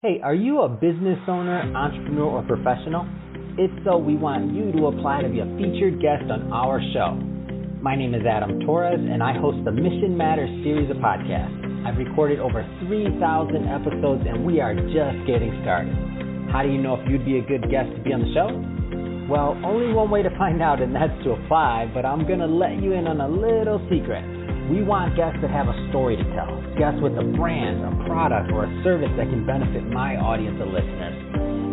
Hey, are you a business owner, entrepreneur, or professional? If so, we want you to apply to be a featured guest on our show. My name is Adam Torres, and I host the Mission Matters series of podcasts. I've recorded over 3,000 episodes, and we are just getting started. How do you know if you'd be a good guest to be on the show? Well, only one way to find out, and that's to apply, but I'm going to let you in on a little secret. We want guests that have a story to tell, guests with a brand, a product, or a service that can benefit my audience of listeners.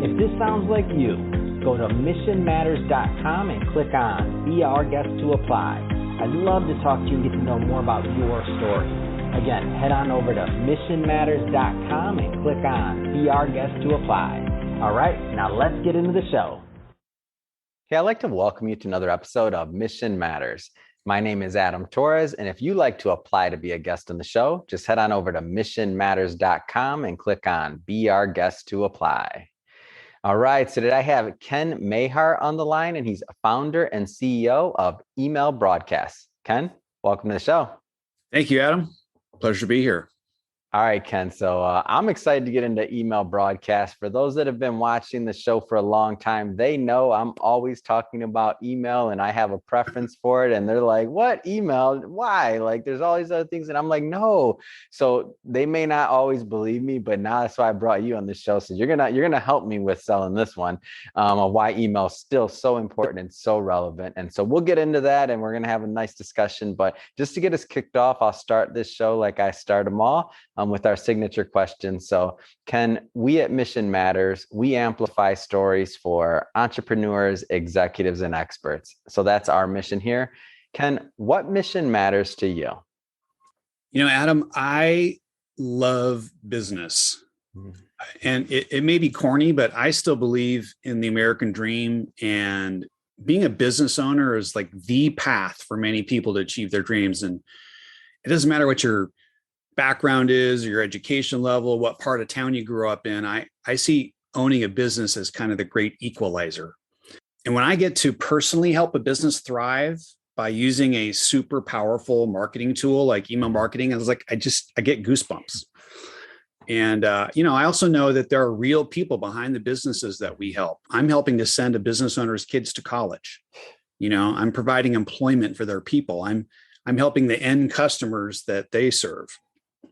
If this sounds like you, go to missionmatters.com and click on Be Our Guest to apply. I'd love to talk to you and get to know more about your story. Again, head on over to missionmatters.com and click on Be Our Guest to apply. All right, now let's get into the show. Okay, I'd like to welcome you to another episode of Mission Matters. My name is Adam Torres, and if you'd like to apply to be a guest on the show, just head on over to missionmatters.com and click on Be Our Guest to apply. All right, so today I have Ken Mahar on the line, and he's a founder and CEO of Email Broadcasts. Ken, welcome to the show. Thank you, Adam. Pleasure to be here. All right, Ken. So I'm excited to get into email broadcasts. For those that have been watching the show for a long time, they know I'm always talking about email and I have a preference for it. And they're like, what email? Why? Like, there's all these other things. And I'm like, no. So they may not always believe me, but now that's why I brought you on the show. So you're gonna help me with selling this one, of why email is still so important and so relevant. And so we'll get into that and we're gonna have a nice discussion. But just to get us kicked off, I'll start this show like I start them all. With our signature question. So Ken, we at Mission Matters, we amplify stories for entrepreneurs, executives, and experts. So that's our mission here. Ken, what mission matters to you? You know, Adam, I love business. And it may be corny, but I still believe in the American dream. And being a business owner is like the path for many people to achieve their dreams. And it doesn't matter what your background is, or your education level, what part of town you grew up in. I see owning a business as kind of the great equalizer. And when I get to personally help a business thrive by using a super powerful marketing tool like email marketing, I was like, I get goosebumps. And, I also know that there are real people behind the businesses that we help. I'm helping to send a business owner's kids to college. I'm providing employment for their people. I'm helping the end customers that they serve.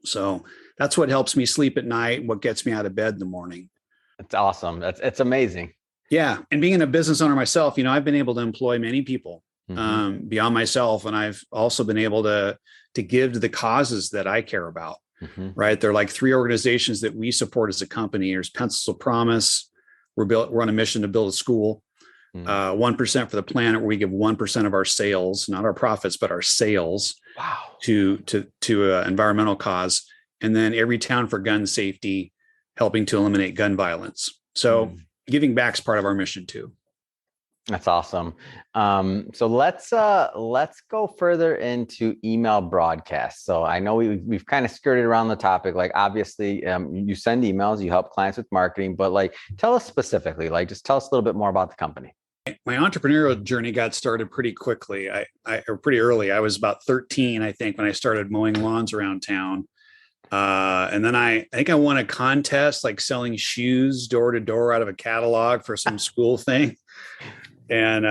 So that's what helps me sleep at night, what gets me out of bed in the morning. That's awesome. It's amazing. Yeah. And being a business owner myself, I've been able to employ many people beyond myself. And I've also been able to give to the causes that I care about, right? There are like 3 organizations that we support as a company. There's Pencil Promise. We're on a mission to build a school. 1% for the planet, where we give 1% of our sales, not our profits, but our sales, to environmental cause. And then Every Town for Gun Safety, helping to eliminate gun violence. So giving back is part of our mission too. That's awesome. So let's go further into email broadcasts. So I know we've kind of skirted around the topic. Like, obviously, you send emails, you help clients with marketing, but like, tell us specifically, like, just tell us a little bit more about the company. My entrepreneurial journey got started pretty quickly. Or pretty early. I was about 13, I think, when I started mowing lawns around town. And then I think I won a contest, like selling shoes door to door out of a catalog for some school thing. And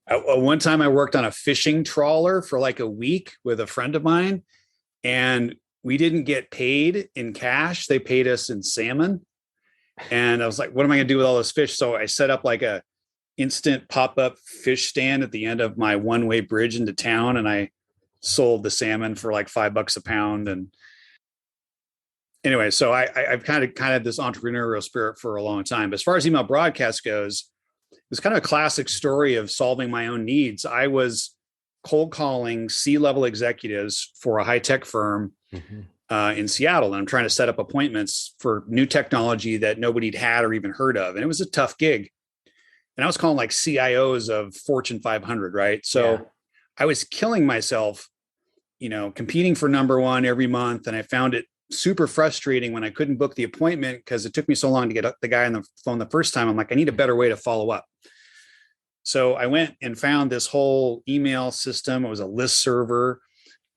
one time I worked on a fishing trawler for like a week with a friend of mine, and we didn't get paid in cash. They paid us in salmon. And I was like, what am I going to do with all this fish? So I set up like a instant pop-up fish stand at the end of my one-way bridge into town. And I sold the salmon for like $5 a pound. And anyway, so I've kind of this entrepreneurial spirit for a long time. But as far as email broadcast goes, it was kind of a classic story of solving my own needs. I was cold calling C-level executives for a high-tech firm in Seattle. And I'm trying to set up appointments for new technology that nobody'd had or even heard of. And it was a tough gig. And I was calling like CIOs of Fortune 500, right? So I was killing myself, competing for number one every month. And I found it super frustrating when I couldn't book the appointment because it took me so long to get the guy on the phone the first time. I'm like, I need a better way to follow up. So I went and found this whole email system. It was a list server.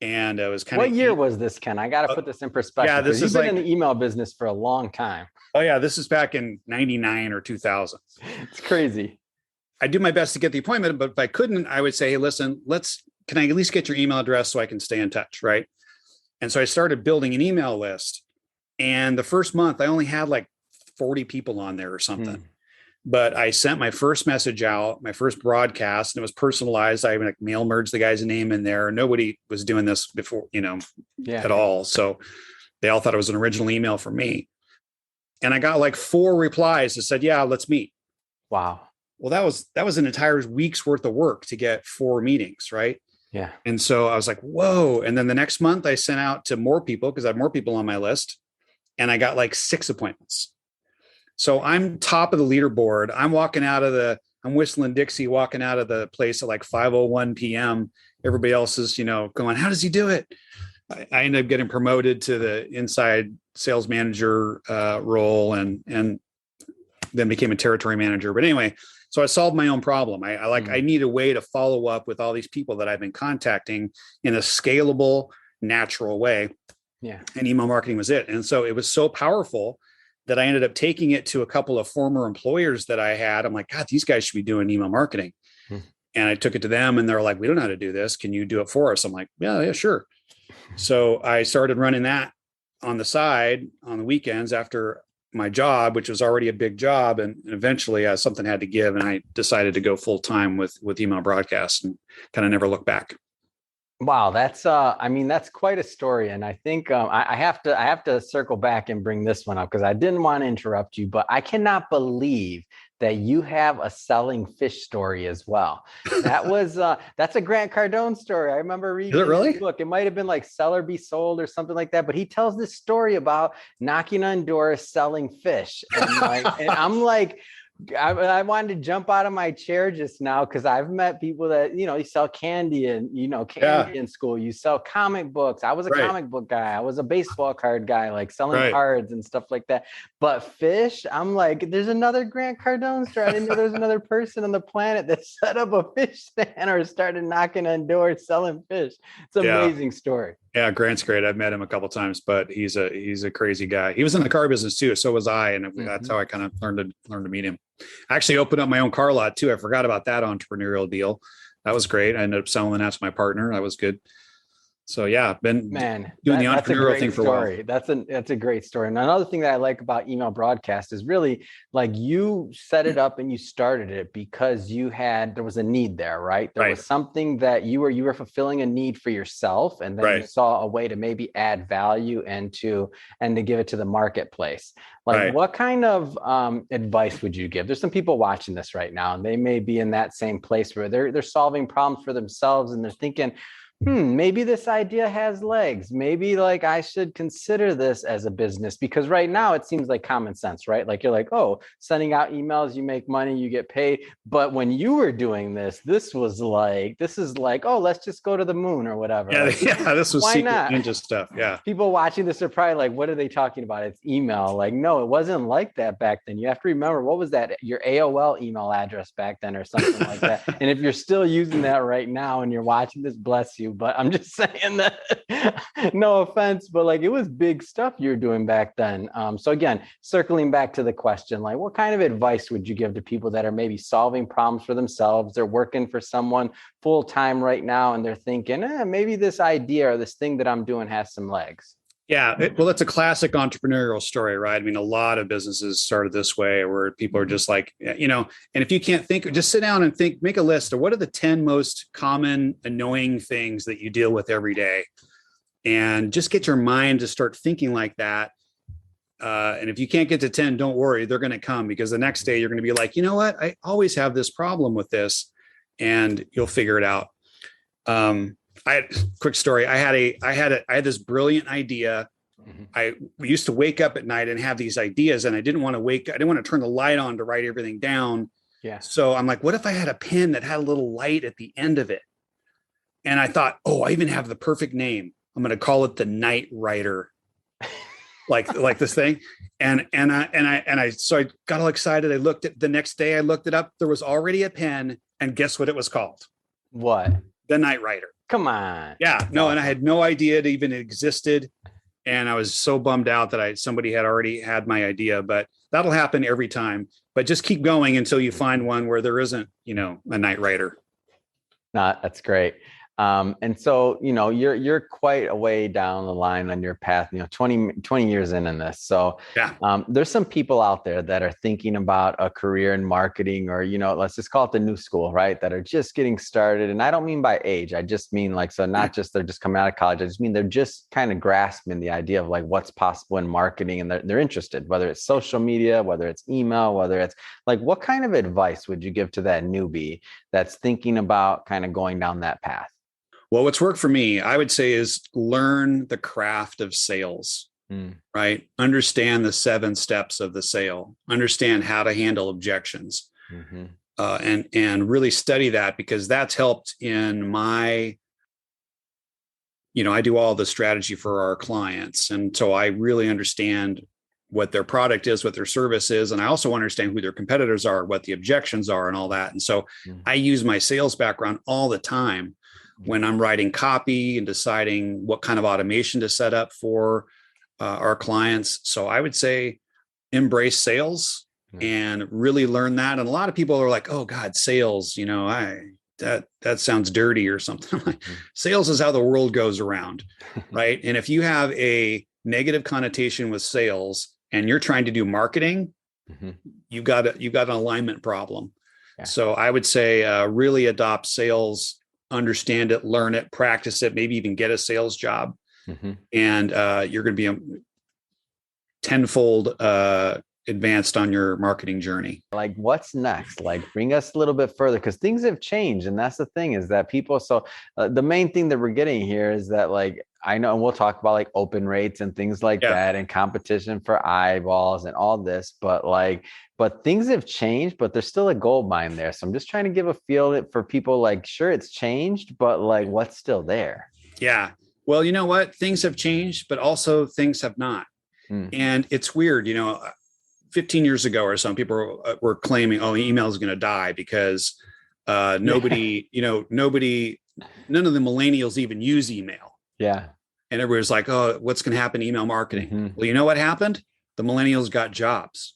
And it was kind of. What year was this, Ken? I got to put this in perspective. Yeah, this is you've been in the email business for a long time. Oh yeah, this is back in 99 or 2000. It's crazy. I do my best to get the appointment, but if I couldn't, I would say, hey, listen, can I at least get your email address so I can stay in touch, right? And so I started building an email list. And the first month, I only had like 40 people on there or something. But I sent my first message out, my first broadcast, and it was personalized. I even mail merged the guy's name in there. Nobody was doing this before, at all. So they all thought it was an original email from me. And I got like 4 replies that said, yeah, let's meet. Wow. Well, that was an entire week's worth of work to get 4 meetings, right? Yeah. And so I was like, whoa. And then the next month I sent out to more people because I had more people on my list. And I got like 6 appointments. So I'm top of the leaderboard. I'm whistling Dixie, walking out of the place at like 5:01 p.m. Everybody else is, going, how does he do it? I ended up getting promoted to the inside sales manager role and then became a territory manager. But anyway, so I solved my own problem. I need a way to follow up with all these people that I've been contacting in a scalable, natural way. Yeah. And email marketing was it. And so it was so powerful that I ended up taking it to a couple of former employers that I had. I'm like, God, these guys should be doing email marketing. And I took it to them and they're like, we don't know how to do this. Can you do it for us? I'm like, yeah, sure. So I started running that on the side on the weekends after my job, which was already a big job. And eventually something had to give. And I decided to go full time with email broadcasts and kind of never look back. Wow, that's quite a story, and I think I have to circle back and bring this one up because I didn't want to interrupt you, but I cannot believe that you have a selling fish story as well. That was that's a Grant Cardone story. I remember reading. Is it really? Look, it might have been like Sell or Be Sold or something like that, but he tells this story about knocking on doors selling fish, and I'm like. I wanted to jump out of my chair just now because I've met people that, you sell candy and, candy in school. You sell comic books. I was a comic book guy. I was a baseball card guy, like selling cards and stuff like that. But fish, I'm like, there's another Grant Cardone story. I didn't know there's another person on the planet that set up a fish stand or started knocking on doors selling fish. It's an amazing story. Yeah, Grant's great. I've met him a couple of times, but he's a crazy guy. He was in the car business too, so was I, and that's how I kind of learned to meet him. I actually opened up my own car lot too. I forgot about that entrepreneurial deal. That was great. I ended up selling that to my partner. That was good. So yeah, been doing the entrepreneurial thing for a while. That's a great story. And another thing that I like about email broadcast is really like you set it up and you started it because there was a need there, right? There was something that you were fulfilling a need for yourself, and then you saw a way to maybe add value and to give it to the marketplace. Like what kind of advice would you give? There's some people watching this right now, and they may be in that same place where they're solving problems for themselves, and they're thinking, maybe this idea has legs. Maybe like I should consider this as a business, because right now it seems like common sense, right? Like you're like, oh, sending out emails, you make money, you get paid. But when you were doing this is like, oh, let's just go to the moon or whatever. Yeah, like, this was secret ninja stuff. Yeah. People watching this are probably like, what are they talking about? It's email. Like, no, it wasn't like that back then. You have to remember, what was that? Your AOL email address back then or something like that. And if you're still using that right now and you're watching this, bless you. But I'm just saying that, no offense, but like it was big stuff you were doing back then. So again, circling back to the question, like what kind of advice would you give to people that are maybe solving problems for themselves? They're working for someone full time right now, and they're thinking, maybe this idea or this thing that I'm doing has some legs. Yeah, well, it's a classic entrepreneurial story, right? I mean, a lot of businesses started this way where people are just like, and if you can't think, just sit down and think, make a list of what are the 10 most common annoying things that you deal with every day. And just get your mind to start thinking like that. And if you can't get to 10, don't worry, they're going to come, because the next day you're going to be like, you know what? I always have this problem with this, and you'll figure it out. Quick story. I had this brilliant idea. We used to wake up at night and have these ideas, and I didn't want to turn the light on to write everything down. Yeah. So I'm like, what if I had a pen that had a little light at the end of it? And I thought, I even have the perfect name. I'm going to call it the Night Writer. like this thing. So I got all excited. The next day I looked it up. There was already a pen, and guess what it was called? What? The Night Rider. Come on. Yeah, no, and I had no idea it even existed. And I was so bummed out that somebody had already had my idea, but that'll happen every time. But just keep going until you find one where there isn't, a Night Rider. No, that's great. And so, you're quite a way down the line on your path, 20 years in this. So yeah, there's some people out there that are thinking about a career in marketing, or, let's just call it the new school, right? That are just getting started. And I don't mean by age. I just mean not just they're just coming out of college. I just mean they're just kind of grasping the idea of like what's possible in marketing, and they're interested, whether it's social media, whether it's email, whether it's like, what kind of advice would you give to that newbie that's thinking about kind of going down that path? Well, what's worked for me, I would say, is learn the craft of sales, right? Understand the 7 steps of the sale, understand how to handle objections, and really study that, because that's helped in my, I do all the strategy for our clients. And so I really understand what their product is, what their service is. And I also understand who their competitors are, what the objections are, and all that. And so I use my sales background all the time when I'm writing copy and deciding what kind of automation to set up for our clients. So I would say embrace sales and really learn that. And a lot of people are like, oh God, sales, that sounds dirty or something. Sales is how the world goes around, right? And if you have a negative connotation with sales and you're trying to do marketing, you've got an alignment problem. Yeah. So I would say really adopt sales, understand it, learn it, practice it, maybe even get a sales job. And you're going to be a tenfold advanced on your marketing journey. Like, what's next? Like, bring us a little bit further, because things have changed. And that's the thing, is that people, so the main thing that we're getting here is that, like, I know, and we'll talk about like open rates and things like that, and competition for eyeballs and all this, but things have changed, but there's still a gold mine there. So I'm just trying to give a feel for people, like, sure, it's changed, but like, what's still there? Yeah. Well, you know what? Things have changed, but also things have not. And it's weird, 15 years ago or some people were claiming, oh, email is going to die because nobody, none of the millennials even use email. Yeah. And everybody was like, oh, what's going to happen to email marketing? Well, you know what happened? The millennials got jobs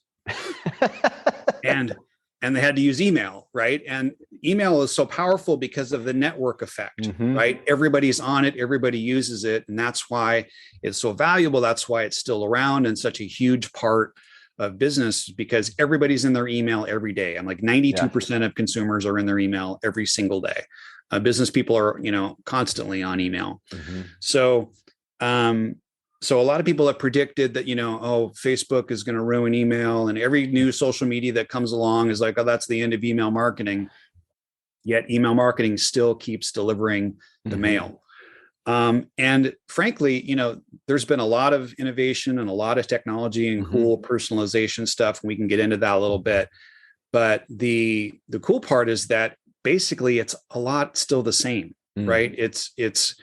and they had to use email, right? And email is so powerful because of the network effect, right? Everybody's on it, everybody uses it. And that's why it's so valuable. That's why it's still around and such a huge part of business, because everybody's in their email every day. I'm like 92% of consumers are in their email every single day. Business people are, constantly on email. So a lot of people have predicted that, Facebook is going to ruin email, and every new social media that comes along is like, oh, that's the end of email marketing. Yet email marketing still keeps delivering the mail. And frankly, there's been a lot of innovation and a lot of technology and cool personalization stuff. And we can get into that a little bit. But the cool part is that basically it's a lot still the same, right? It's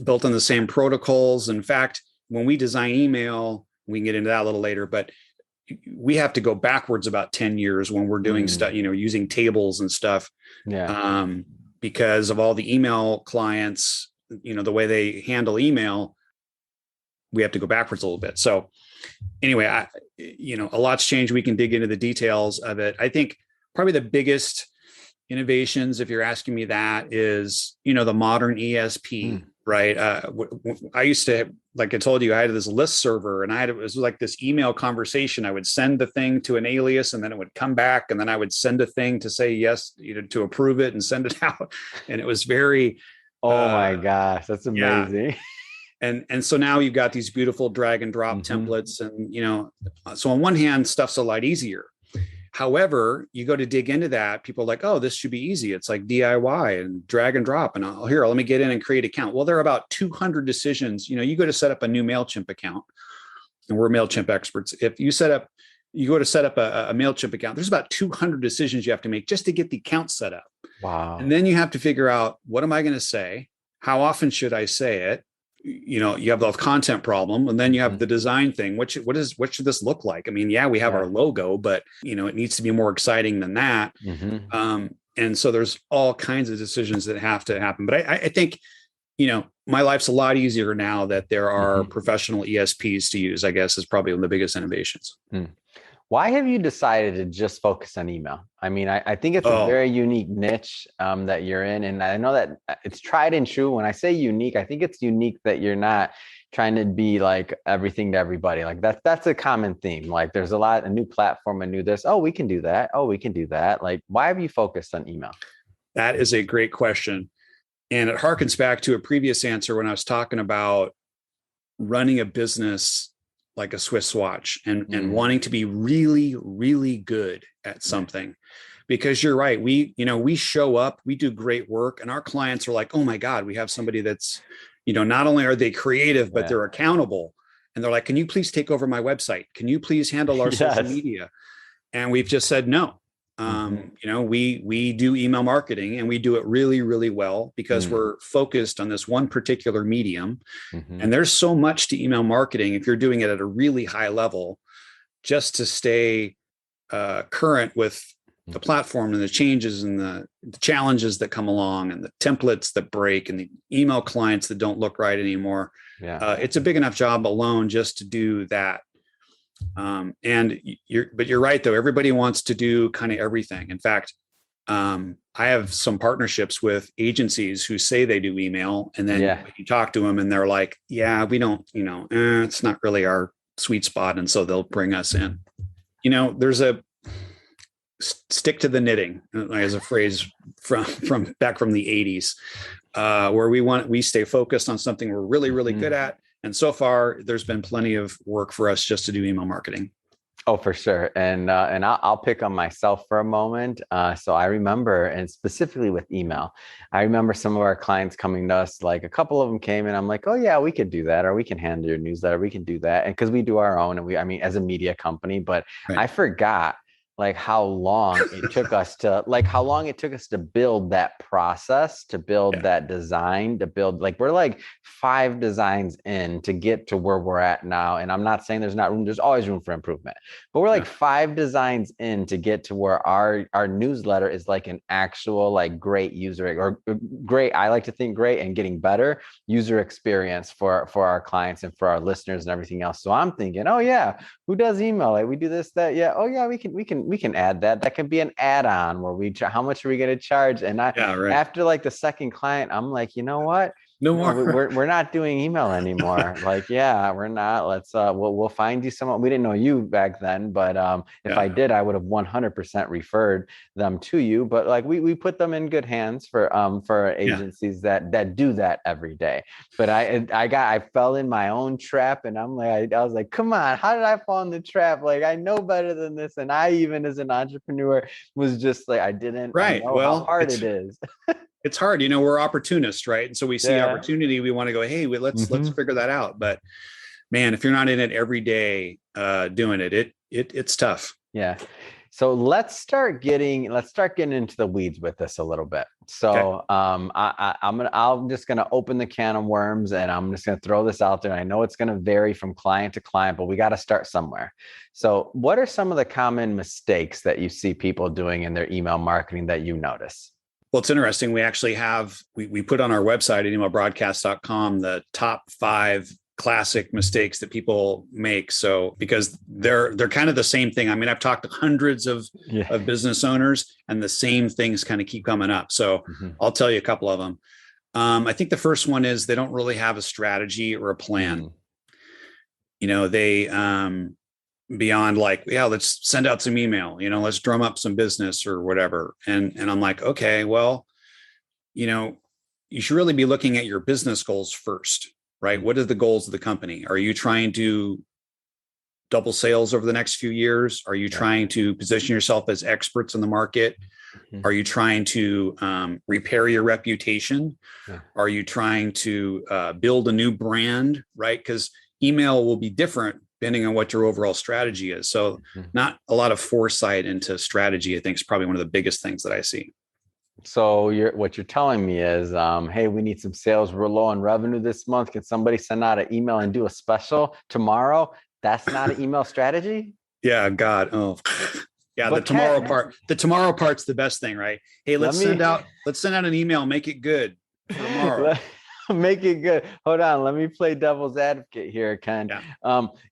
built on the same protocols. In fact, when we design email, we can get into that a little later, but we have to go backwards about 10 years when we're doing stuff, using tables and stuff. Yeah. Because of all the email clients, the way they handle email, we have to go backwards a little bit. So anyway, a lot's changed. We can dig into the details of it. I think probably the biggest innovations, if you're asking me that, is, the modern ESP, right? I used to, like I told you, I had this list server, and it was like this email conversation. I would send the thing to an alias, and then it would come back, and then I would send a thing to say yes, to approve it and send it out. And it was very, oh my gosh, that's amazing. Yeah. And so now you've got these beautiful drag and drop templates, and, so on one hand, stuff's a lot easier. However, you go to dig into that, people are like, oh, this should be easy. It's like DIY and drag and drop. And let me get in and create an account. Well, there are about 200 decisions. You go to set up a new MailChimp account, and we're MailChimp experts. If you go to set up a MailChimp account, there's about 200 decisions you have to make just to get the account set up. Wow. And then you have to figure out, what am I going to say? How often should I say it? You have the content problem, and then you have the design thing. What should this look like? I mean, we have our logo, but it needs to be more exciting than that. And so there's all kinds of decisions that have to happen. But I think, my life's a lot easier now that there are professional ESPs to use, I guess, is probably one of the biggest innovations. Why have you decided to just focus on email? I mean, I think it's a very unique niche that you're in. And I know that it's tried and true. When I say unique, I think it's unique that you're not trying to be like everything to everybody. Like that's a common theme. Like there's a new platform, a new this. Oh, we can do that. Oh, we can do that. Like, why have you focused on email? That is a great question. And it harkens back to a previous answer when I was talking about running a business like a Swiss watch and wanting to be really, really good at something. Because you're right. We show up, we do great work, and our clients are like, oh my God, we have somebody that's, not only are they creative, but they're accountable. And they're like, can you please take over my website? Can you please handle our social media? And we've just said, no. We do email marketing, and we do it really, really well because we're focused on this one particular medium. And there's so much to email marketing if you're doing it at a really high level, just to stay current with the platform and the changes and the challenges that come along and the templates that break and the email clients that don't look right anymore. It's a big enough job alone just to do that. But you're right, though. Everybody wants to do kind of everything. In fact, I have some partnerships with agencies who say they do email, and then you talk to them and they're like, yeah, we don't, it's not really our sweet spot. And so they'll bring us in. There's a stick to the knitting as a phrase from back from the 80s, where we stay focused on something we're really, really good at. And so far, there's been plenty of work for us just to do email marketing. Oh, for sure. And I'll pick on myself for a moment. So I remember, and specifically with email, I remember some of our clients coming to us, like a couple of them came and I'm like, oh yeah, we could do that. Or we can handle your newsletter. We can do that. And because we do our own, and as a media company, but I forgot like how long it took us to build that process, to build that design, to build, like, we're like 5 designs in to get to where we're at now. And I'm not saying there's not room, there's always room for improvement, but we're like 5 designs in to get to where our newsletter is like an actual, like, great user, or great, I like to think great and getting better user experience for our clients and for our listeners and everything else. So I'm thinking, oh yeah, who does email? Like, we do this, that. Yeah. Oh yeah, we can add that. That can be an add-on where how much are we going to charge? And after like the second client, I'm like, you know what? No more. We're not doing email anymore. Like, yeah, we're not. Let's we'll find you someone. We didn't know you back then, but if I did, I would have 100% referred them to you. But like we put them in good hands for agencies that do that every day. But I fell in my own trap, and I'm like, I was like, come on, how did I fall in the trap? Like, I know better than this, and I, even as an entrepreneur, was just like, I didn't know how hard it is. It's hard, we're opportunists, right? And so we see opportunity, we want to go, hey, let's figure that out. But man, if you're not in it every day doing it's tough. Yeah. So let's start getting into the weeds with this a little bit. So I'm just gonna open the can of worms, and I'm just gonna throw this out there. I know it's gonna vary from client to client, but we got to start somewhere. So what are some of the common mistakes that you see people doing in their email marketing that you notice? Well, it's interesting. We actually we put on our website at emailbroadcast.com the top 5 classic mistakes that people make. So because they're kind of the same thing. I mean, I've talked to hundreds of business owners, and the same things kind of keep coming up. So I'll tell you a couple of them. I think the first one is they don't really have a strategy or a plan. They beyond like, let's send out some email, let's drum up some business or whatever. And I'm like, okay, well, you should really be looking at your business goals first, right? What are the goals of the company? Are you trying to double sales over the next few years? Are you trying to position yourself as experts in the market? Are you trying to repair your reputation? Are you trying to build a new brand, right? Because email will be different depending on what your overall strategy is. So not a lot of foresight into strategy, I think, is probably one of the biggest things that I see. So what you're telling me is, hey, we need some sales. We're low on revenue this month. Can somebody send out an email and do a special tomorrow? That's not an email strategy? Yeah, God. Oh, Yeah, But the tomorrow part's the best thing, right? Hey, let's send out an email, make it good for tomorrow. Make it good. Hold on, let me play devil's advocate here, Ken.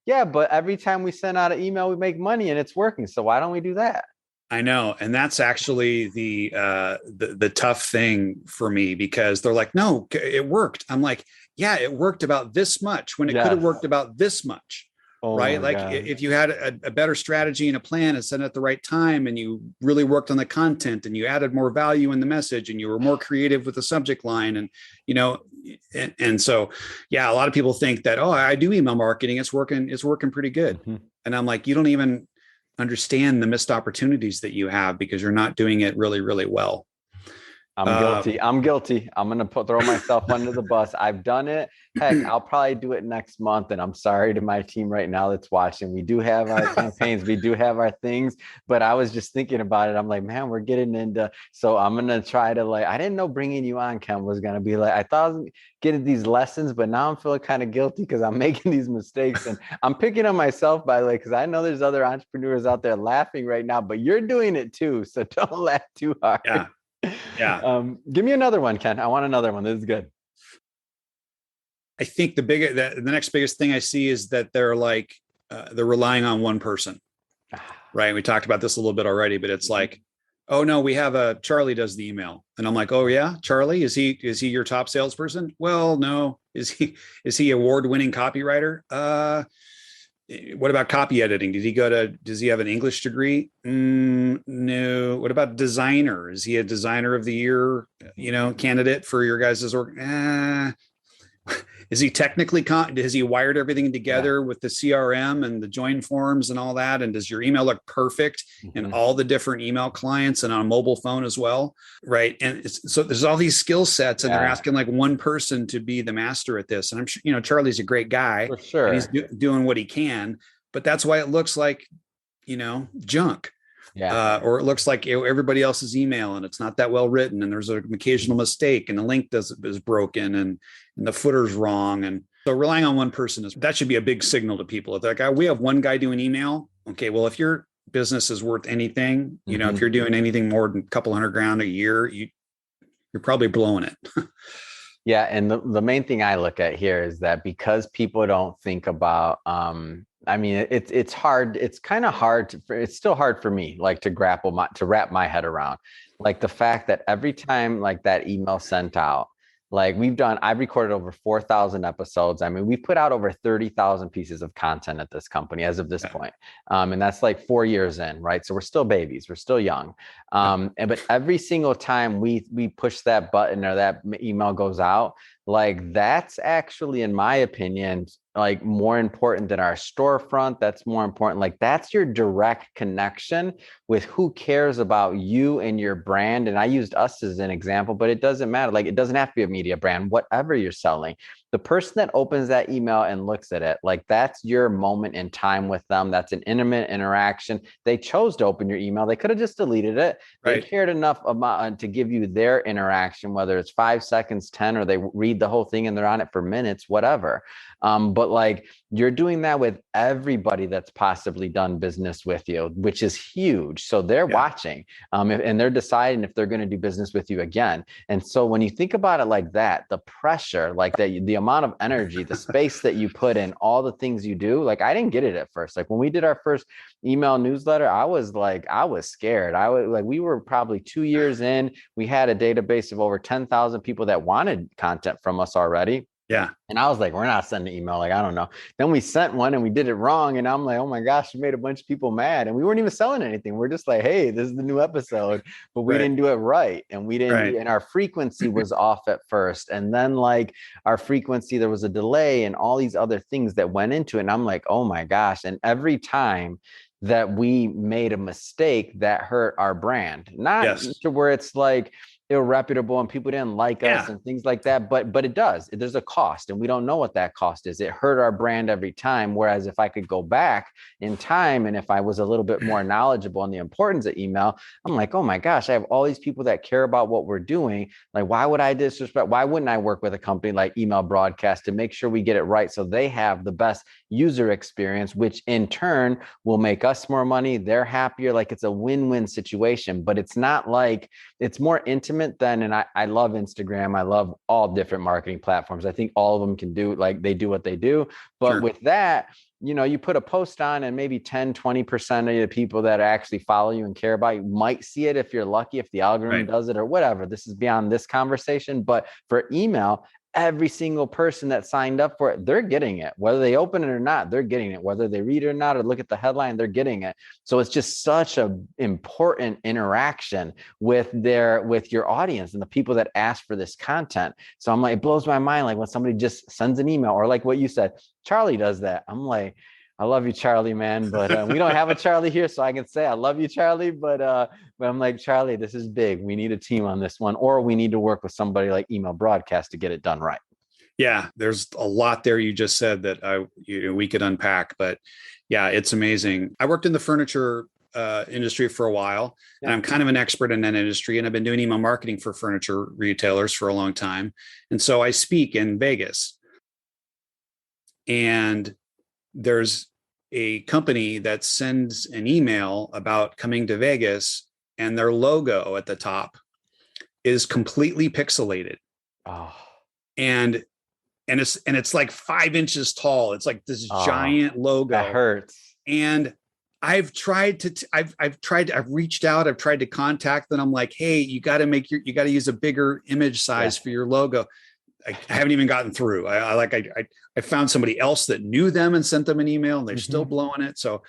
Yeah. But every time we send out an email, we make money and it's working. So why don't we do that? I know. And that's actually the tough thing for me, because they're like, no, it worked. I'm like, yeah, it worked about this much when it could have worked about this much. Oh, right. Like if you had a better strategy and a plan and sent it at the right time, and you really worked on the content and you added more value in the message and you were more creative with the subject line, and, and so, yeah, a lot of people think that, oh, I do email marketing. It's working pretty good. Mm-hmm. And I'm like, you don't even understand the missed opportunities that you have because you're not doing it really, really well. I'm guilty. I'm going to throw myself under the bus. I've done it. Heck, I'll probably do it next month. And I'm sorry to my team right now that's watching. We do have our campaigns. We do have our things, but I was just thinking about it. I'm like, man, we're getting into, so I'm going to try to I didn't know bringing you on, Ken, was going to be I thought I was getting these lessons, but now I'm feeling kind of guilty because I'm making these mistakes, and I'm picking on myself because I know there's other entrepreneurs out there laughing right now, but you're doing it too. So don't laugh too hard. Yeah. Give me another one, Ken. I want another one. This is good. I think the next biggest thing I see is that they're they're relying on one person, right? We talked about this a little bit already, but it's like, oh no, we have Charlie does the email. And I'm like, oh yeah, Charlie, is he your top salesperson? Well, no. Is he award-winning copywriter? What about copy editing? Does he have an English degree? No. What about designer? Is he a designer of the year, candidate for your guys' org? Is he technically, has he wired everything together with the CRM and the join forms and all that? And does your email look perfect in all the different email clients and on a mobile phone as well? Right. And so there's all these skill sets, and they're asking one person to be the master at this. And I'm sure, Charlie's a great guy. For sure. And he's doing what he can, but that's why it looks like, junk. Yeah. Or it looks like everybody else's email and it's not that well written, and there's an occasional mistake and the link is broken and the footer's wrong. And so relying on one person that should be a big signal to people. If we have one guy doing email. Okay. Well, if your business is worth anything, if you're doing anything more than a couple $100,000 a year, you're probably blowing it. Yeah. And the main thing I look at here is that because people don't think about, it's hard. It's kind of hard. It's still hard for me, to wrap my head around, the fact that every time that email sent out, I've recorded over 4,000 episodes. We put out over 30,000 pieces of content at this company as of this point. And that's 4 years in, right? So we're still babies, we're still young. But every single time we push that button or that email goes out, that's actually, in my opinion, more important than our storefront. That's more important. That's your direct connection with who cares about you and your brand. And I used us as an example, but it doesn't matter. It doesn't have to be a media brand, whatever you're selling. The person that opens that email and looks at it, that's your moment in time with them. That's an intimate interaction. They chose to open your email. They could have just deleted it. Right. They cared enough about to give you their interaction, whether it's 5 seconds, 10, or they read the whole thing and they're on it for minutes, whatever. But you're doing that with everybody that's possibly done business with you, which is huge. So they're watching, and they're deciding if they're going to do business with you again. And so when you think about it like that, the pressure, the amount of energy, the space that you put in, all the things you do, I didn't get it at first. When we did our first email newsletter, I was scared. We were probably 2 years in. We had a database of over 10,000 people that wanted content from us already. Yeah. And I was like, we're not sending email. I don't know. Then we sent one and we did it wrong. And I'm like, oh my gosh, we made a bunch of people mad. And we weren't even selling anything. We're just like, hey, this is the new episode, but we didn't do it right. And we didn't, and our frequency was off at first. And then our frequency, there was a delay and all these other things that went into it. And I'm like, oh my gosh. And every time that we made a mistake, that hurt our brand, not to where it's irreputable and people didn't like us and things like that, but it does. There's a cost, and we don't know what that cost is. It hurt our brand every time. Whereas if I could go back in time and if I was a little bit more knowledgeable on the importance of email, I'm like, oh my gosh, I have all these people that care about what we're doing. Why would I disrespect? Why wouldn't I work with a company like Email Broadcast to make sure we get it right so they have the best user experience, which in turn will make us more money. They're happier. Like it's a win-win situation, but it's not like, it's more intimate than, and I love Instagram. I love all different marketing platforms. I think all of them can do, like they do what they do. But Sure. with that, you put a post on and maybe 10, 20% of the people that actually follow you and care about you might see it if you're lucky, if the algorithm does it or whatever. This is beyond this conversation. But for email, every single person that signed up for it, they're getting it. Whether they open it or not, they're getting it. Whether they read it or not, or look at the headline, they're getting it. So it's just such an important interaction with your audience and the people that ask for this content. So I'm like, it blows my mind. Like when somebody just sends an email, or like what you said, Charlie does that. I'm like, I love you, Charlie, man. But we don't have a Charlie here, so I can say I love you, Charlie. But I'm like, Charlie, this is big. We need a team on this one, or we need to work with somebody like Email Broadcast to get it done right. Yeah, there's a lot there you just said that we could unpack. But yeah, it's amazing. I worked in the furniture industry for a while, and I'm kind of an expert in that industry. And I've been doing email marketing for furniture retailers for a long time. And so I speak in Vegas, and there's a company that sends an email about coming to Vegas, and their logo at the top is completely pixelated. Oh. And it's like 5 inches tall. It's like this giant logo. That hurts. And I've reached out, I've tried to contact them. I'm like, hey, you got to use a bigger image size for your logo. I haven't even gotten through. I found somebody else that knew them and sent them an email, and they're still blowing it. So,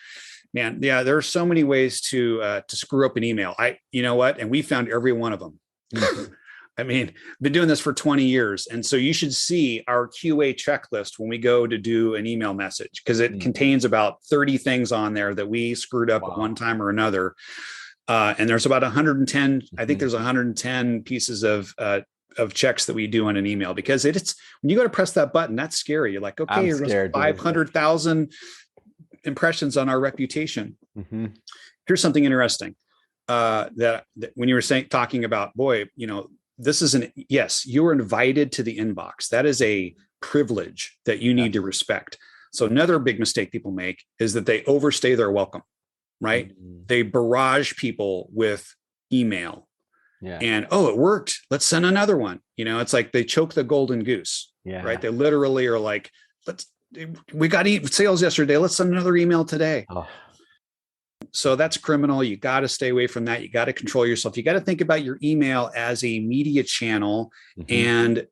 man, yeah, there are so many ways to screw up an email. You know what? And we found every one of them. I mean, been doing this for 20 years. And so you should see our QA checklist when we go to do an email message, because it contains about 30 things on there that we screwed up at one time or another. And there's about 110, I think there's 110 pieces of checks that we do on an email, because it's when you go to press that button, that's scary. You're like, okay, here's 500,000 impressions on our reputation. Here's something interesting that when you were talking about, boy, this is yes, you were invited to the inbox. That is a privilege that you need to respect. So another big mistake people make is that they overstay their welcome, right? They barrage people with email. And, it worked. Let's send another one. It's like they choke the golden goose, right? They literally are like, we got sales yesterday. Let's send another email today. So that's criminal. You got to stay away from that. You got to control yourself. You got to think about your email as a media channel and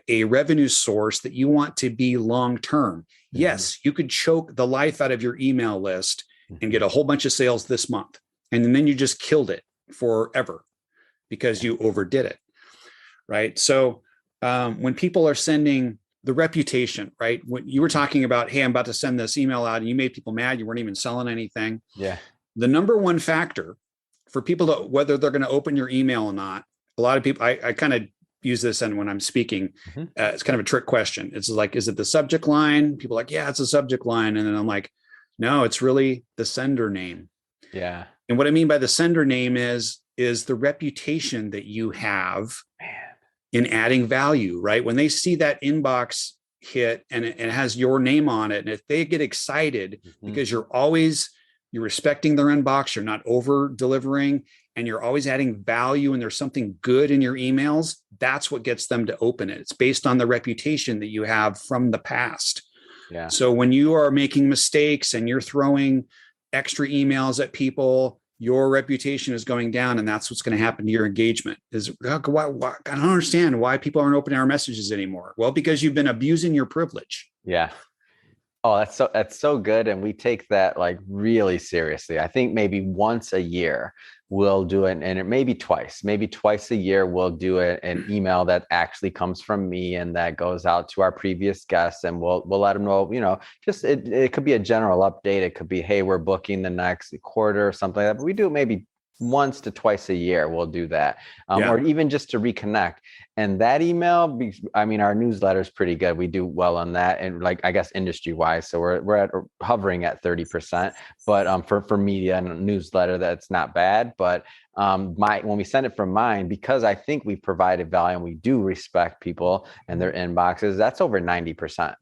a revenue source that you want to be long-term. Yes, you could choke the life out of your email list and get a whole bunch of sales this month. And then you just killed it forever because you overdid it. Right. So when people are sending the reputation, right? When you were talking about, hey, I'm about to send this email out, and you made people mad, you weren't even selling anything. Yeah. The number one factor for people to whether they're going to open your email or not, a lot of people, I kind of use this, and when I'm speaking, it's kind of a trick question. It's like, is it the subject line? People are like, yeah, it's a subject line. And then I'm like, no, it's really the sender name. Yeah. And what I mean by the sender name is the reputation that you have in adding value, right? When they see that inbox hit and it has your name on it, and if they get excited because you're respecting their inbox, you're not over delivering, and you're always adding value, and there's something good in your emails, that's what gets them to open it. It's based on the reputation that you have from the past. Yeah. So when you are making mistakes and you're throwing extra emails at people, your reputation is going down, and that's what's going to happen to your engagement. Is why, I don't understand why people aren't opening our messages anymore. Well, because you've been abusing your privilege. Yeah. Oh, that's so good. And we take that like really seriously. I think maybe once a year we'll do it, and it maybe twice a year we'll do an email that actually comes from me and that goes out to our previous guests, and we'll let them know, just it could be a general update. It could be, hey, we're booking the next quarter or something like that. But we do it maybe once to twice a year. We'll do that, or even just to reconnect. And that email, our newsletter is pretty good. We do well on that, and like, I guess industry wise, so we're hovering at 30%. But for media and newsletter, that's not bad. But when we send it from mine, because I think we've provided value and we do respect people and their inboxes, that's over 90%.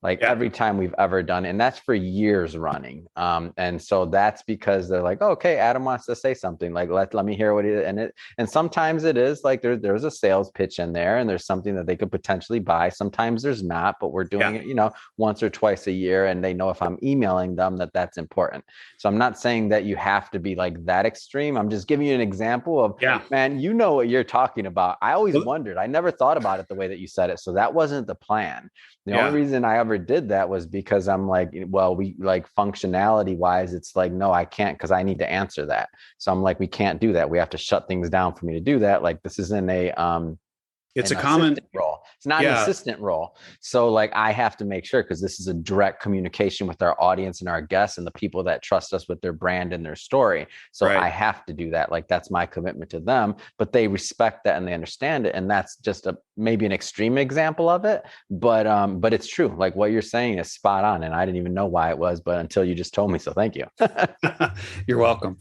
like every time we've ever done, and that's for years running. And so that's because they're like, oh, okay, Adam wants to say something, like let me hear what he, and sometimes it is like there's a sales pitch in there and there's something that they could potentially buy. Sometimes there's not, but we're doing it, once or twice a year, and they know if I'm emailing them that's important. So I'm not saying that you have to be like that extreme. I'm just giving you an example of, man, you know what you're talking about. I always wondered, I never thought about it the way that you said it. So that wasn't the plan. The only reason I ever did that was because I'm like, well, we like functionality wise, it's like, no, I can't, because I need to answer that. So I'm like, we can't do that. We have to shut things down for me to do that. Like this isn't it's a common role. It's not an assistant role. So like I have to make sure, because this is a direct communication with our audience and our guests and the people that trust us with their brand and their story. So I have to do that. Like that's my commitment to them, but they respect that and they understand it. And that's just maybe an extreme example of it, but it's true. Like what you're saying is spot on. And I didn't even know why it was, but until you just told me. So thank you. You're welcome.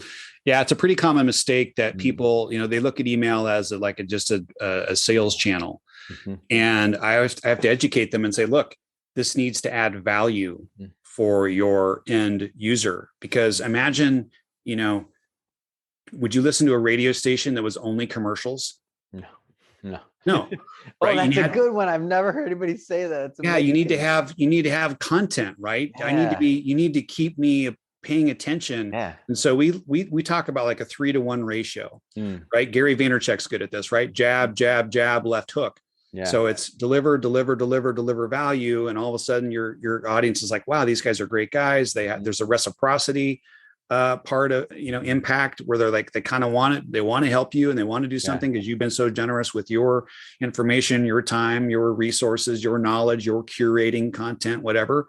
Yeah, it's a pretty common mistake that people, they look at email as just a sales channel. And I have to educate them and say, look, this needs to add value for your end user. Because imagine, would you listen to a radio station that was only commercials? No. Right? That's a good one. I've never heard anybody say that. You need to have content, right? You need to keep me paying attention. And so we talk about like a 3-to-1 ratio, right? Gary Vaynerchuk's good at this, right? Jab, jab, jab, left hook. So it's deliver value. And all of a sudden your audience is like, wow, these guys are great guys. There's a reciprocity part of, impact where they're like, they kind of want it. They want to help you and they want to do something because you've been so generous with your information, your time, your resources, your knowledge, your curating content, whatever.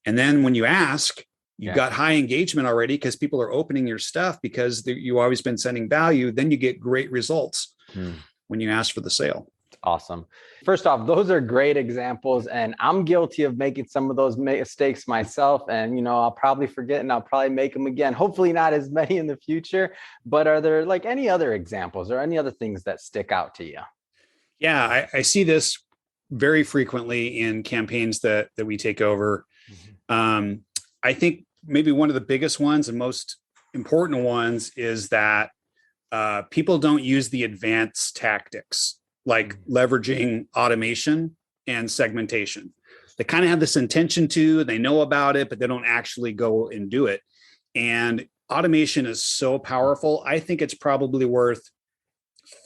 And then when you ask, you've got high engagement already because people are opening your stuff because you've always been sending value. Then you get great results when you ask for the sale. Awesome. First off, those are great examples. And I'm guilty of making some of those mistakes myself. And, I'll probably forget and I'll probably make them again. Hopefully not as many in the future. But are there like any other examples or any other things that stick out to you? Yeah, I see this very frequently in campaigns that we take over. I think maybe one of the biggest ones and most important ones is that people don't use the advanced tactics like leveraging automation and segmentation. They kind of have this intention to, they know about it, but they don't actually go and do it. And automation is so powerful. I think it's probably worth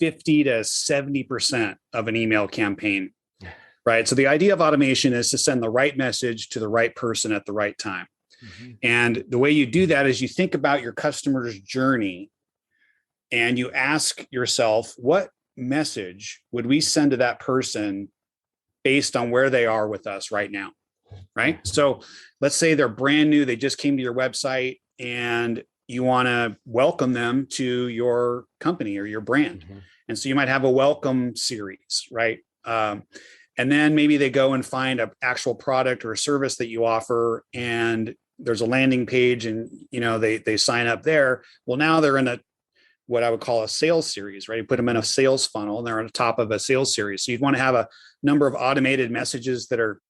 50 to 70% of an email campaign, right? So the idea of automation is to send the right message to the right person at the right time. And the way you do that is you think about your customer's journey and you ask yourself, what message would we send to that person based on where they are with us right now? Right. So let's say they're brand new. They just came to your website and you want to welcome them to your company or your brand. And so you might have a welcome series, right? And then maybe they go and find an actual product or a service that you offer, and there's a landing page and, they sign up there. Well, now they're in what I would call a sales series, right? You put them in a sales funnel and they're on the top of a sales series. So you'd want to have a number of automated messages that are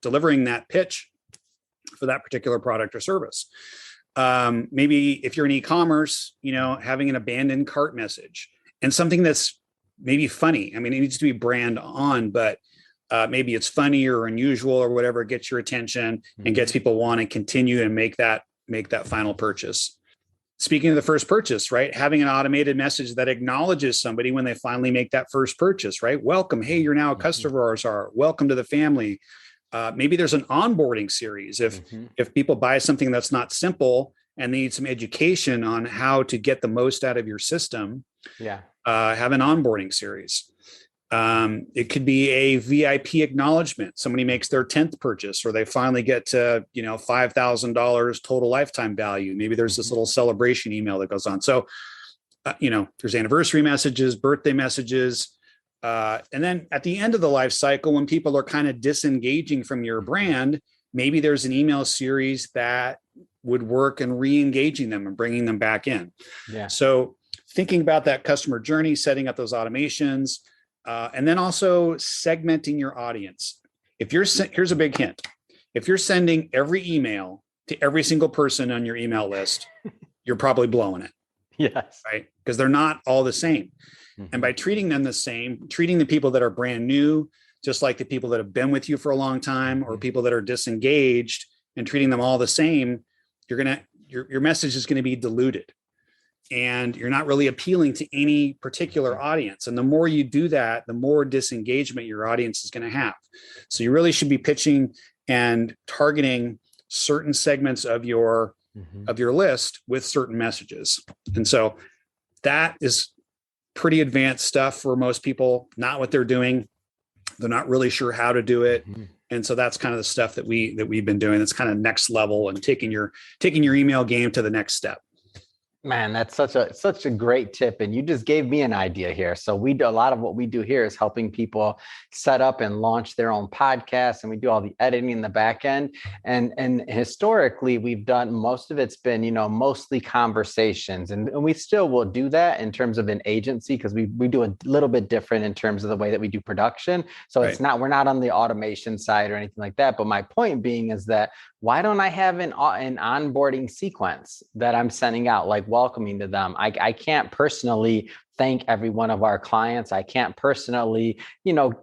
delivering that pitch for that particular product or service. Maybe if you're in e-commerce, having an abandoned cart message and something that's maybe funny. I mean, it needs to be brand on, but maybe it's funny or unusual or whatever, gets your attention and gets people want to continue and make that final purchase. Speaking of the first purchase, right? Having an automated message that acknowledges somebody when they finally make that first purchase, right? Welcome. Hey, you're now a customer of ours. Welcome to the family. Maybe there's an onboarding series. If people buy something that's not simple and they need some education on how to get the most out of your system, have an onboarding series. It could be a VIP acknowledgement. Somebody makes their 10th purchase, or they finally get to, $5,000 total lifetime value. Maybe there's this little celebration email that goes on. So, there's anniversary messages, birthday messages. And then at the end of the life cycle, when people are kind of disengaging from your brand, maybe there's an email series that would work in re-engaging them and bringing them back in. So thinking about that customer journey, setting up those automations, and then also segmenting your audience. Here's a big hint. If you're sending every email to every single person on your email list, you're probably blowing it. Yes. Right? Because they're not all the same. Mm-hmm. And by treating them the same, treating the people that are brand new, just like the people that have been with you for a long time, or people that are disengaged, and treating them all the same, your message is going to be diluted. And you're not really appealing to any particular audience. And the more you do that, the more disengagement your audience is going to have. So you really should be pitching and targeting certain segments of your list with certain messages. And so that is pretty advanced stuff for most people, not what they're doing. They're not really sure how to do it. And so that's kind of the stuff that we've been doing. That's kind of next level and taking your email game to the next step. Man, that's such a great tip. And you just gave me an idea here. So we do a lot of what we do here is helping people set up and launch their own podcasts. And we do all the editing in the back end. And historically, we've done, most of it's been, mostly conversations. And we still will do that in terms of an agency, because we do a little bit different in terms of the way that we do production. So It's not, we're not on the automation side or anything like that. But my point being is that why don't I have an onboarding sequence that I'm sending out, like welcoming to them? I can't personally thank every one of our clients. I can't personally,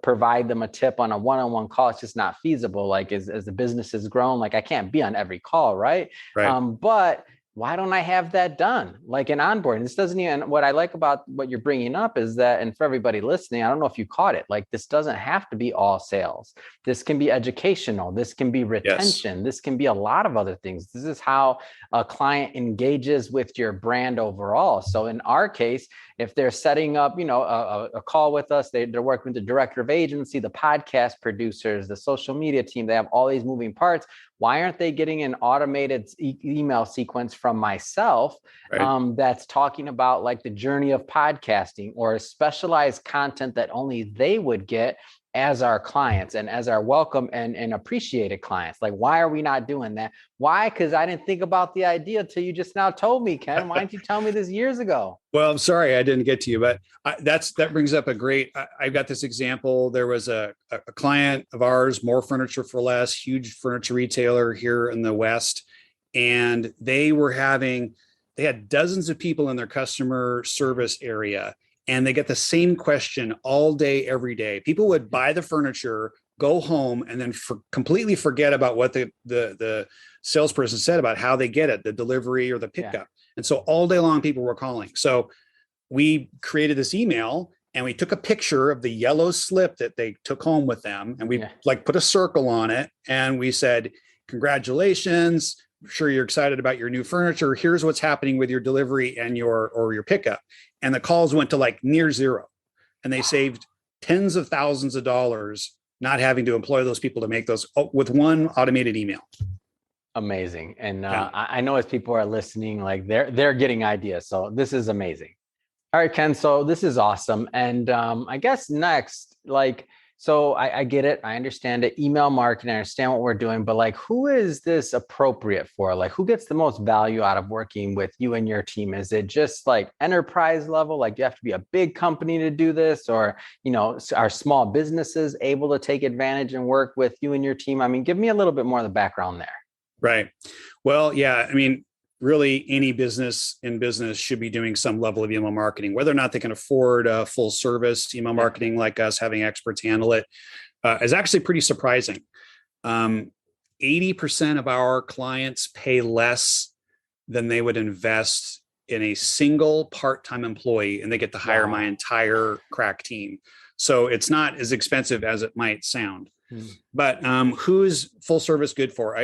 provide them a tip on a one-on-one call. It's just not feasible. Like as the business has grown, like I can't be on every call, right? But why don't I have that done? Like an onboarding. This doesn't even, what I like about what you're bringing up is that, and for everybody listening, I don't know if you caught it, like this doesn't have to be all sales. This can be educational. This can be retention. Yes. This can be a lot of other things. This is how a client engages with your brand overall. So in our case, if they're setting up, a call with us, they're working with the director of agency, the podcast producers, the social media team, they have all these moving parts. Why aren't they getting an automated email sequence from myself that's talking about like the journey of podcasting, or specialized content that only they would get as our clients and as our welcome and appreciated clients? Like, why are we not doing that? Why? Because I didn't think about the idea till you just now told me, Ken. Why didn't you tell me this years ago? Well, I'm sorry I didn't get to you, but that brings up a great, I've got this example. There was a client of ours, More Furniture for Less, huge furniture retailer here in the West. And they had dozens of people in their customer service area. And they get the same question all day, every day. People would buy the furniture, go home, and then completely forget about what the salesperson said about how they get it, the delivery or the pickup. Yeah. And so all day long, people were calling. So we created this email, and we took a picture of the yellow slip that they took home with them. And we put a circle on it. And we said, congratulations. I'm sure you're excited about your new furniture. Here's what's happening with your delivery and your pickup. And the calls went to like near zero, and they saved tens of thousands of dollars not having to employ those people to make those with one automated email. Amazing. And I know as people are listening, like they're getting ideas. So this is amazing. All right, Ken. So this is awesome. And I guess next, so I get it. I understand it. Email marketing, I understand what we're doing, but like, who is this appropriate for? Like, who gets the most value out of working with you and your team? Is it just like enterprise level? Like, you have to be a big company to do this, or, are small businesses able to take advantage and work with you and your team? I mean, give me a little bit more of the background there. Right. Well, yeah. I mean, really any business should be doing some level of email marketing. Whether or not they can afford a full service email marketing like us, having experts handle it, is actually pretty surprising. 80% of our clients pay less than they would invest in a single part-time employee, and they get to hire my entire crack team. So it's not as expensive as it might sound. But who's full service good for?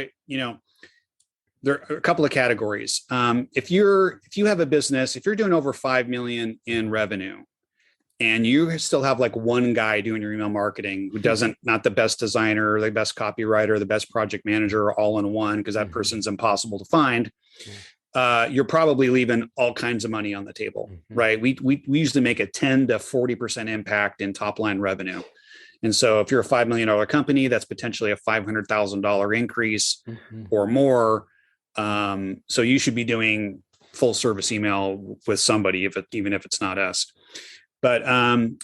There are a couple of categories. If you have a business, if you're doing over 5 million in revenue, and you still have like one guy doing your email marketing who not the best designer, or the best copywriter, the best project manager, all in one, because that person's impossible to find, you're probably leaving all kinds of money on the table, right? We usually make a 10 to 40% impact in top line revenue. And so if you're a $5 million company, that's potentially a $500,000 increase or more. So you should be doing full service email with somebody, even if it's not us. But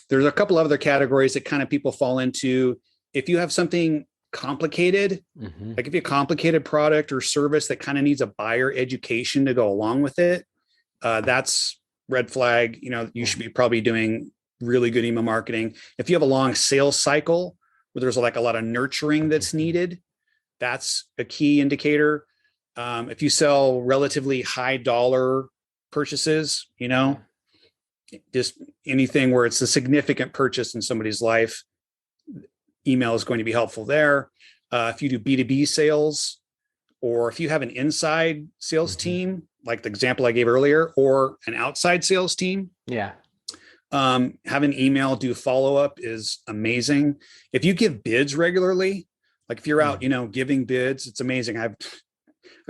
there's a couple of other categories that kind of people fall into. If you have something complicated, like if you have a complicated product or service that kind of needs a buyer education to go along with it, that's red flag. You should be probably doing really good email marketing. If you have a long sales cycle where there's like a lot of nurturing that's needed, that's a key indicator. If you sell relatively high dollar purchases, just anything where it's a significant purchase in somebody's life, email is going to be helpful there. If you do B2B sales, or if you have an inside sales team, like the example I gave earlier, or an outside sales team. Yeah. Having email do follow-up is amazing. If you give bids regularly, like if you're out, giving bids, it's amazing. I've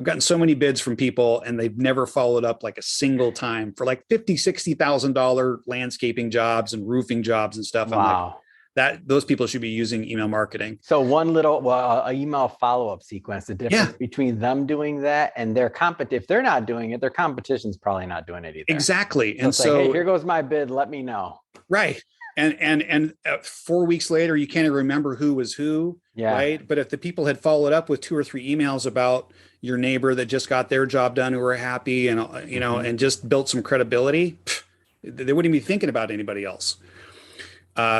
gotten so many bids from people and they've never followed up like a single time for like $50,000-$60,000 landscaping jobs and roofing jobs and stuff. Wow. I'm like, those people should be using email marketing. So one little email follow-up sequence, the difference between them doing that and their if they're not doing it, their competition's probably not doing it either. Exactly. And so, hey, here goes my bid. Let me know. Right. And 4 weeks later, you can't even remember who was who. Yeah. Right. But if the people had followed up with 2 or 3 emails about your neighbor that just got their job done, who were happy and, and just built some credibility, they wouldn't be thinking about anybody else.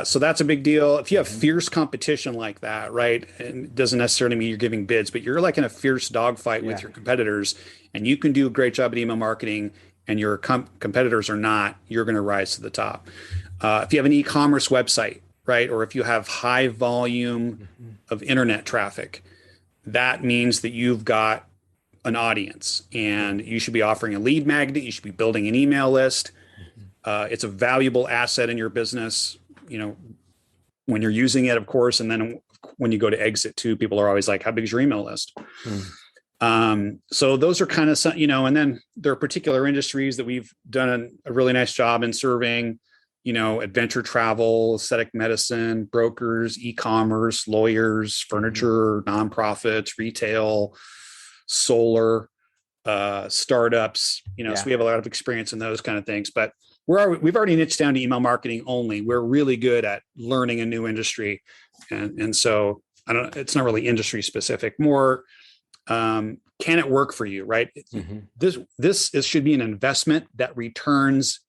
So that's a big deal. If you have fierce competition like that, right, and it doesn't necessarily mean you're giving bids, but you're like in a fierce dogfight with your competitors, and you can do a great job at email marketing, and your competitors are not, you're going to rise to the top. If you have an e-commerce website, right, or if you have high volume of internet traffic, that means that you've got an audience, and you should be offering a lead magnet. You should be building an email list. It's a valuable asset in your business. When you're using it, of course, and then when you go to exit too, people are always like, how big is your email list? So those are kind of some, and then there are particular industries that we've done a really nice job in serving, adventure travel, aesthetic medicine, brokers, e-commerce, lawyers, furniture, nonprofits, retail, solar, startups, so we have a lot of experience in those kind of things, but we've already niched down to email marketing only. We're really good at learning a new industry. And so it's not really industry specific, more, can it work for you? Right. This should be an investment that returns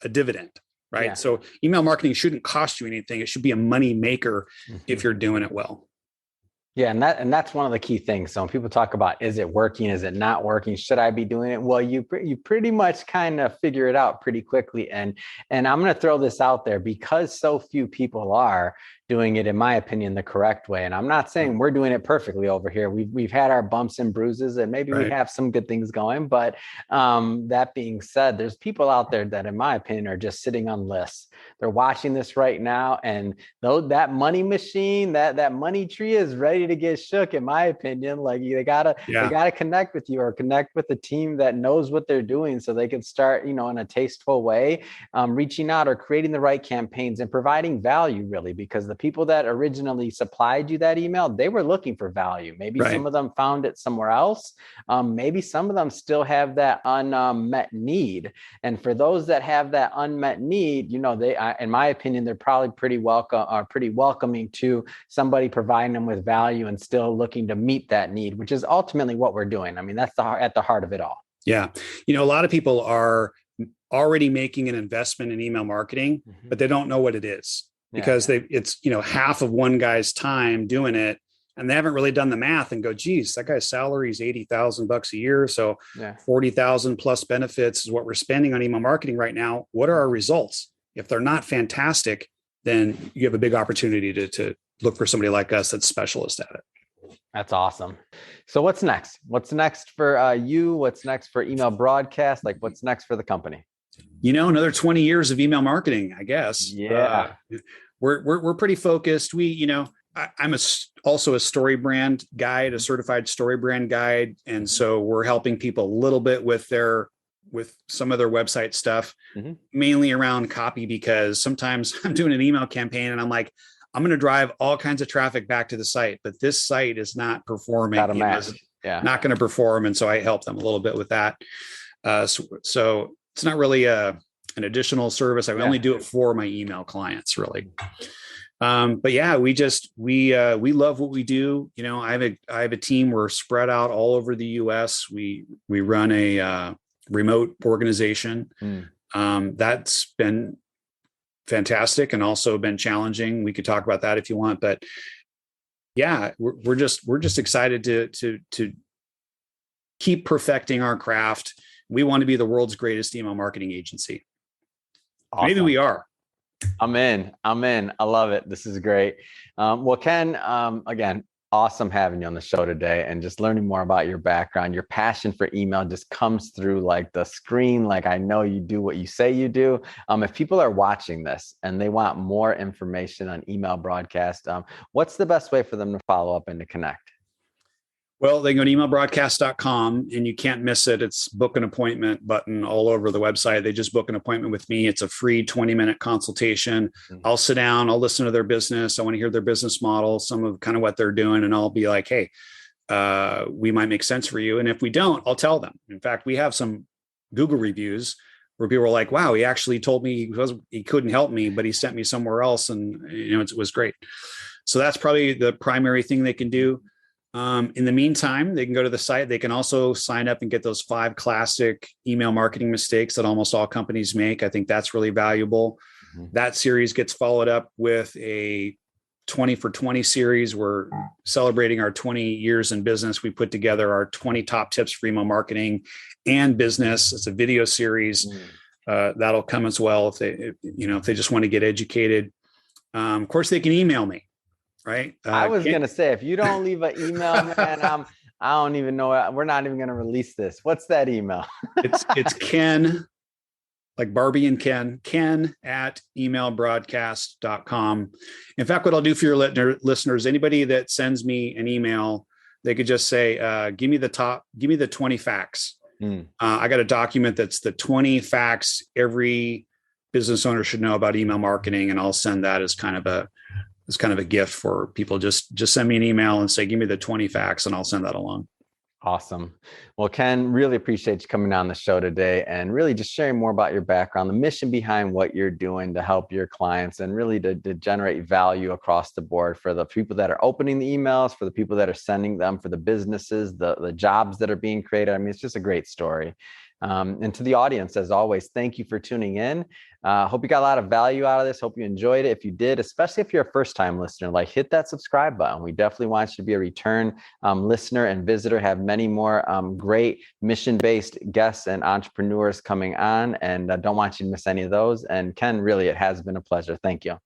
a dividend, right? Yeah. So email marketing shouldn't cost you anything. It should be a money maker if you're doing it well. Yeah. And that's one of the key things. So when people talk about, is it working? Is it not working? Should I be doing it? Well, you pretty much kind of figure it out pretty quickly. And I'm going to throw this out there because so few people are doing it, in my opinion, the correct way. And I'm not saying we're doing it perfectly over here. We've had our bumps and bruises, and maybe we have some good things going. But that being said, there's people out there that, in my opinion, are just sitting on lists. They're watching this right now, and though that money machine, that money tree is ready to get shook, in my opinion. Like they gotta connect with you or connect with a team that knows what they're doing, so they can start, in a tasteful way, reaching out or creating the right campaigns and providing value, really, because the people that originally supplied you that email, they were looking for value. Maybe some of them found it somewhere else. Maybe some of them still have that unmet need. And for those that have that unmet need, in my opinion, they're probably pretty welcoming to somebody providing them with value and still looking to meet that need, which is ultimately what we're doing. I mean, that's at the heart of it all. Yeah. A lot of people are already making an investment in email marketing, but they don't know what it is. Because it's half of one guy's time doing it, and they haven't really done the math and go, geez, that guy's salary is $80,000 a year, so 40,000 plus benefits is what we're spending on email marketing right now. What are our results? If they're not fantastic, then you have a big opportunity to look for somebody like us that's specialist at it. That's awesome. So what's next? What's next for you? What's next for email broadcast? Like, what's next for the company? Another 20 years of email marketing, I guess. Yeah. We're pretty focused. I'm also a story brand guide, a certified story brand guide. And so we're helping people a little bit with some of their website stuff, mainly around copy, because sometimes I'm doing an email campaign and I'm like, I'm going to drive all kinds of traffic back to the site, but this site is not performing. Not going to perform. And so I help them a little bit with that. So it's not really an additional service. I only do it for my email clients, really. But yeah, we love what we do. You know, I have a team. We're spread out all over the U.S. We run a remote organization. That's been fantastic and also been challenging. We could talk about that if you want, but yeah, we're just excited to keep perfecting our craft. We want to be the world's greatest email marketing agency. Awesome. Maybe we are. I'm in. I love it. This is great. Well, Ken, again, awesome having you on the show today and just learning more about your background. Your passion for email just comes through like the screen. Like I know you do what you say you do. If people are watching this and they want more information on email broadcast, what's the best way for them to follow up and to connect? Well, they can go to emailbroadcast.com and you can't miss it. It's book an appointment button all over the website. They just book an appointment with me. It's a free 20-minute consultation. I'll sit down, I'll listen to their business. I want to hear their business model, some of kind of what they're doing. And I'll be like, hey, we might make sense for you. And if we don't, I'll tell them. In fact, we have some Google reviews where people are like, wow, he actually told me he couldn't help me, but he sent me somewhere else. And it was great. So that's probably the primary thing they can do. In the meantime, they can go to the site. They can also sign up and get those 5 classic email marketing mistakes that almost all companies make. I think that's really valuable. That series gets followed up with a 20 for 20 series. We're celebrating our 20 years in business. We put together our 20 top tips for email marketing and business. It's a video series that'll come as well if they just want to get educated. Of course, they can email me. Right. I was going to say, if you don't leave an email, man, I don't even know. We're not even going to release this. What's that email? It's Ken, like Barbie and Ken at emailbroadcast.com. In fact, what I'll do for your listeners, anybody that sends me an email, they could just say, give me the 20 facts. I got a document that's the 20 facts every business owner should know about email marketing. And I'll send that as kind of a gift for people. Just send me an email and say, give me the 20 facts and I'll send that along. Awesome. Well, Ken, really appreciate you coming on the show today and really just sharing more about your background, the mission behind what you're doing to help your clients and really to generate value across the board for the people that are opening the emails, for the people that are sending them, for the businesses, the jobs that are being created. I mean, it's just a great story. And to the audience, as always, thank you for tuning in. Hope you got a lot of value out of this. Hope you enjoyed it. If you did, especially if you're a first-time listener, hit that subscribe button. We definitely want you to be a return listener and visitor. Have many more great mission-based guests and entrepreneurs coming on, and don't want you to miss any of those. And Ken, really, it has been a pleasure. Thank you.